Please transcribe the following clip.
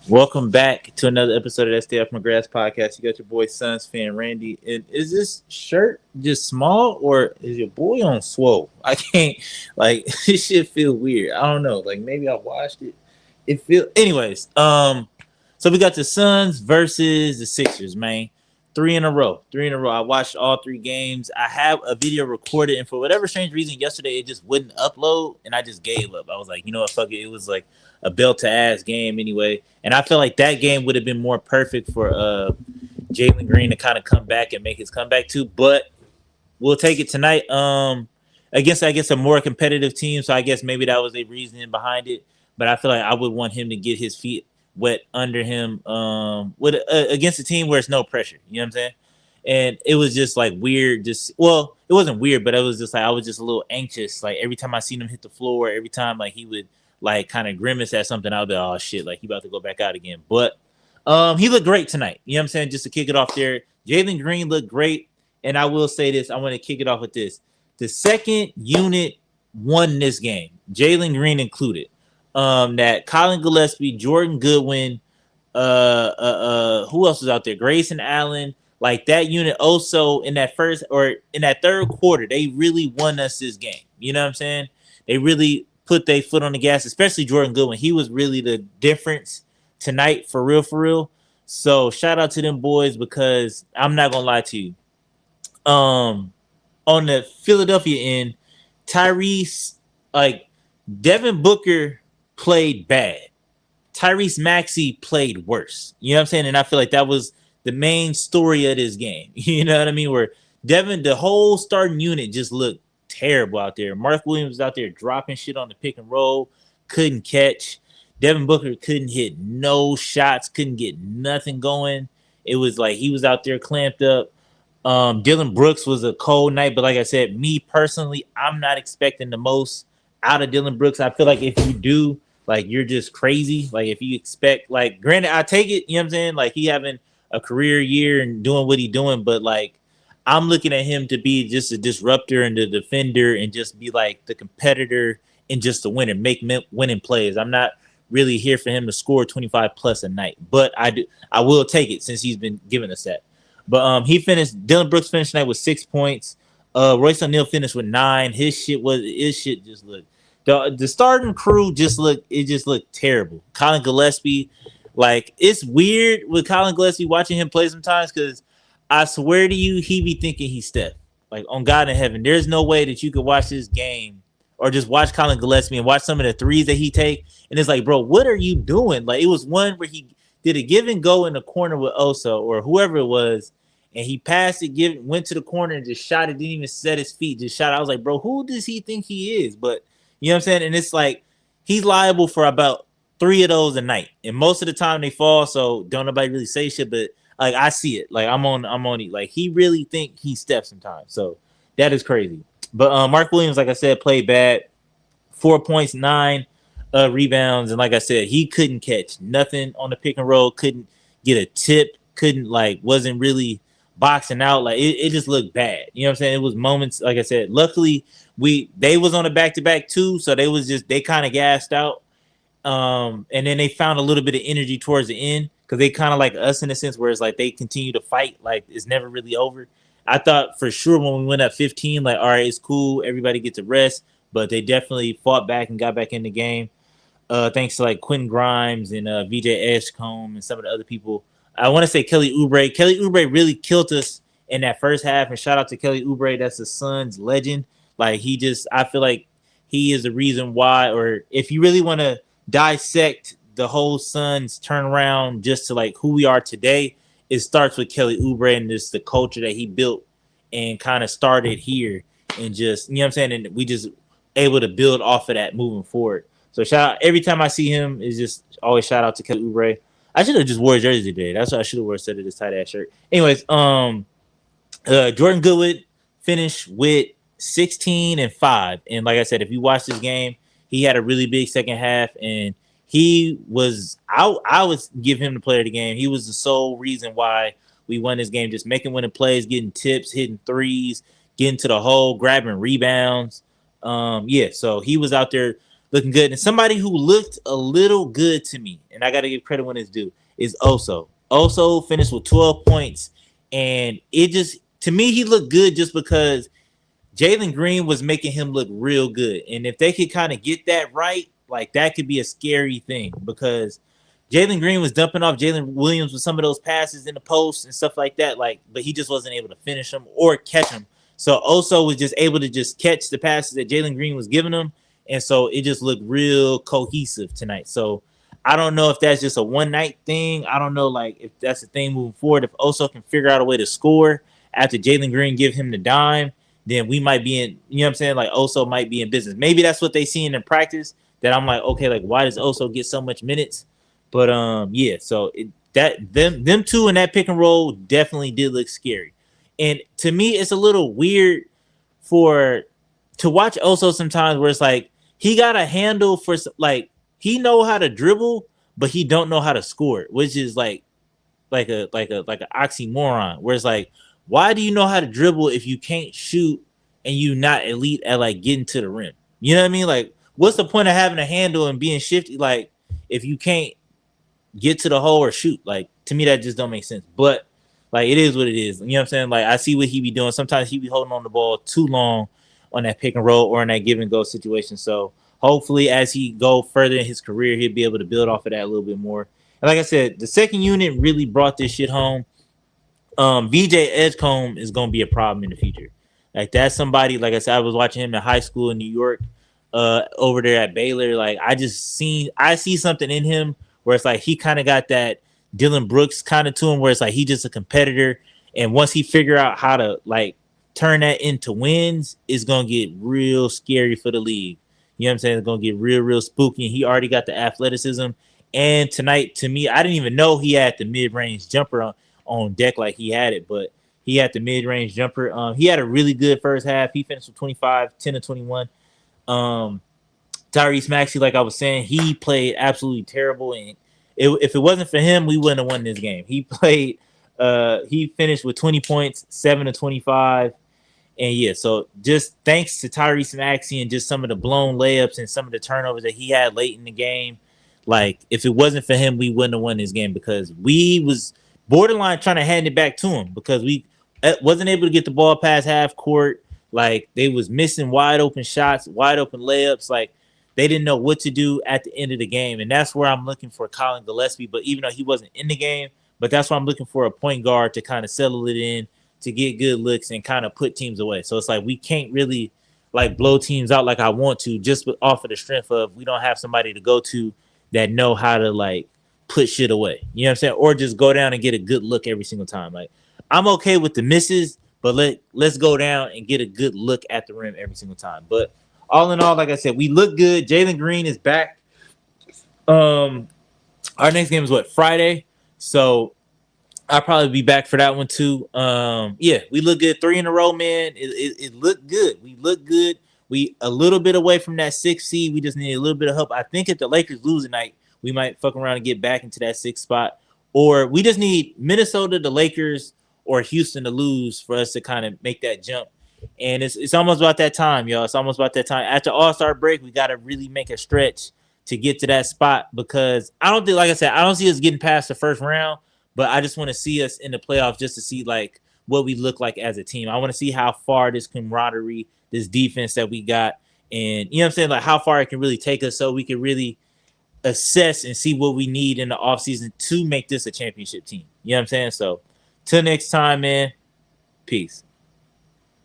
Welcome back to another episode of STF McGrath podcast. You got your boy Suns fan Randy. And is this shirt just small or is your boy on swole? I can't like this shit feel weird. I don't know. Like maybe I washed it. It feel anyways. So we got the Suns versus the Sixers, man. Three in a row. Three in a row. I watched all three games. I have a video recorded, and for whatever strange reason, yesterday it just wouldn't upload, and I just gave up. I was like, you know what, fuck it. It was like a belt to ass game anyway. And I feel like that game would have been more perfect for Jalen Green to kind of come back and make his comeback too. But we'll take it tonight. Against I guess a more competitive team, so I guess maybe that was a reasoning behind it. But I feel like I would want him to get his feet wet under him with against a team where it's no pressure. You know what I'm saying? And it was just like weird. Just well, it wasn't weird, but it was just like I was just a little anxious. Like every time I seen him hit the floor, every time like he would like kind of grimace at something, I'll be oh shit, like he about to go back out again. But he looked great tonight. You know what I'm saying? Just to kick it off there, Jalen Green looked great. And I will say this: I want to kick it off with this. The second unit won this game, Jalen Green included. That Colin Gillespie, Jordan Goodwin, who else was out there? Grayson Allen. Like that unit also in that first or in that third quarter, they really won us this game. You know what I'm saying? They really put their foot on the gas, especially Jordan Goodwin. He was really the difference tonight, for real, for real. So shout out to them boys because I'm not gonna lie to you. On the Philadelphia end, Tyrese, like Devin Booker played bad. Tyrese Maxey played worse. You know what I'm saying? And I feel like that was the main story of this game. You know what I mean? Where Devin, the whole starting unit just looked terrible out there. Mark Williams was out there dropping shit on the pick and roll, couldn't catch. Devin Booker couldn't hit no shots, couldn't get nothing going. It was like he was out there clamped up. Dylan Brooks was a cold night, but like I said, me personally, I'm not expecting the most out of Dylan Brooks. I feel like if you do, like you're just crazy. Like if you expect, like, granted, I take it. You know what I'm saying? Like he having a career year and doing what he doing, but like I'm looking at him to be just a disruptor and the defender and just be like the competitor and just the winner, make winning plays. I'm not really here for him to score 25 plus a night, but I will take it since he's been giving us that. But he finished. Dylan Brooks finished tonight with 6 points. Royce O'Neal finished with 9. His shit just looked. The starting crew just looked. It just looked terrible. Colin Gillespie, like it's weird with Colin Gillespie watching him play sometimes because I swear to you, he be thinking he's Steph. Like on God in heaven, there's no way that you could watch this game or just watch Colin Gillespie and watch some of the threes that he take, and it's like, bro, what are you doing? Like it was one where he did a give and go in the corner with Oso or whoever it was, and he passed it, went to the corner and just shot it. Didn't even set his feet, just shot. I was like, bro, who does he think he is? But you know what I'm saying? And it's like he's liable for about 3 of those a night, and most of the time they fall. So don't nobody really say shit, but like I see it. Like I'm on it. Like he really think he's Steph sometimes. So that is crazy. But Mark Williams, like I said, played bad. 4 points, 9 rebounds, and like I said, he couldn't catch nothing on the pick and roll. Couldn't get a tip. Couldn't like wasn't really boxing out. Like it just looked bad. You know what I'm saying? It was moments. Like I said, luckily they was on a back to back too, so they kind of gassed out. And then they found a little bit of energy towards the end because they kind of like us in a sense where it's like they continue to fight, like it's never really over. I thought for sure when we went up 15, like all right, it's cool, everybody gets a rest, but they definitely fought back and got back in the game. Thanks to like Quentin Grimes and VJ Edgecombe and some of the other people. I want to say Kelly Oubre. Kelly Oubre really killed us in that first half, and shout out to Kelly Oubre. That's the Suns legend. Like I feel like he is the reason why, or if you really want to dissect the whole Suns turnaround just to like who we are today, it starts with Kelly Oubre and just the culture that he built and kind of started here, and just you know what I'm saying, and we just able to build off of that moving forward. So shout out every time I see him is just always shout out to Kelly Oubre. I should have just wore his jersey today. That's what I should have wore instead of this tight ass shirt. Anyways, Jordan Goodwin finished with 16 and 5. And like I said, if you watch this game, he had a really big second half, and he was I would give him the player of the game. He was the sole reason why we won this game, just making winning plays, getting tips, hitting threes, getting to the hole, grabbing rebounds. Yeah, so he was out there. looking good. And somebody who looked a little good to me, and I got to give credit when it's due, is Oso. Oso finished with 12 points, and it just to me he looked good just because Jalen Green was making him look real good. And if they could kind of get that right, like that could be a scary thing because Jalen Green was dumping off Jalen Williams with some of those passes in the post and stuff like that. Like, but he just wasn't able to finish them or catch them. So Oso was just able to just catch the passes that Jalen Green was giving him. And so it just looked real cohesive tonight. So I don't know if that's just a one night thing. I don't know like if that's a thing moving forward. If Oso can figure out a way to score after Jalen Green give him the dime, then we might be in, you know what I'm saying? Like Oso might be in business. Maybe that's what they see in practice that I'm like, okay, like why does Oso get so much minutes? But yeah, so them two in that pick and roll definitely did look scary. And to me, it's a little weird for to watch Oso sometimes where it's like he got a handle for like he know how to dribble, but he don't know how to score, which is like an oxymoron where it's like why do you know how to dribble if you can't shoot and you not elite at like getting to the rim? You know what I mean? Like what's the point of having a handle and being shifty like if you can't get to the hole or shoot? Like to me that just don't make sense. But like it is what it is. You know what I'm saying? Like I see what he be doing. Sometimes he be holding on the ball too long on that pick and roll or in that give and go situation. So hopefully as he go further in his career, he'll be able to build off of that a little bit more. And like I said, the second unit really brought this shit home. VJ Edgecombe is gonna be a problem in the future. Like that's somebody, like I said, I was watching him in high school in New York, over there at Baylor. Like I see something in him where it's like he kind of got that Dylan Brooks kind of to him, where it's like he's just a competitor, and once he figure out how to like turn that into wins, it's gonna get real scary for the league. You know what I'm saying? It's gonna get real spooky. And he already got the athleticism. And tonight, to me, I didn't even know he had the mid range jumper on deck like he had it, but he had the mid range jumper. He had a really good first half. He finished with 25, 10 to 21. Um, Tyrese Maxey, like I was saying, he played absolutely terrible. And if it wasn't for him, we wouldn't have won this game. He played, he finished with 20 points, 7 to 25. And yeah, so just thanks to Tyrese Maxey and just some of the blown layups and some of the turnovers that he had late in the game. Like if it wasn't for him, we wouldn't have won this game because we was borderline trying to hand it back to him because we wasn't able to get the ball past half court. Like they was missing wide open shots, wide open layups. Like they didn't know what to do at the end of the game, and that's where I'm looking for Colin Gillespie. But even though he wasn't in the game, but that's why I'm looking for a point guard to kind of settle it in, to get good looks and kind of put teams away. So it's like we can't really like blow teams out like I want to just off of the strength of we don't have somebody to go to that know how to like put shit away. You know what I'm saying? Or just go down and get a good look every single time. Like I'm okay with the misses, but let's go down and get a good look at the rim every single time. But all in all, like I said, we look good. Jalen Green is back. Our next game is what, Friday? So I'll probably be back for that one too. Yeah, we look good. 3 in a row, man. It looked good. We look good. We a little bit away from that 6th seed. We just need a little bit of help. I think if the Lakers lose tonight, we might fuck around and get back into that 6th spot. Or we just need Minnesota, the Lakers, or Houston to lose for us to kind of make that jump. And it's almost about that time, y'all. It's almost about that time. After All-Star break, we got to really make a stretch to get to that spot because I don't think, like I said, I don't see us getting past the first round. But I just want to see us in the playoffs just to see like what we look like as a team. I want to see how far this camaraderie, this defense that we got, and you know what I'm saying, like how far it can really take us so we can really assess and see what we need in the offseason to make this a championship team. You know what I'm saying? So till next time, man. Peace.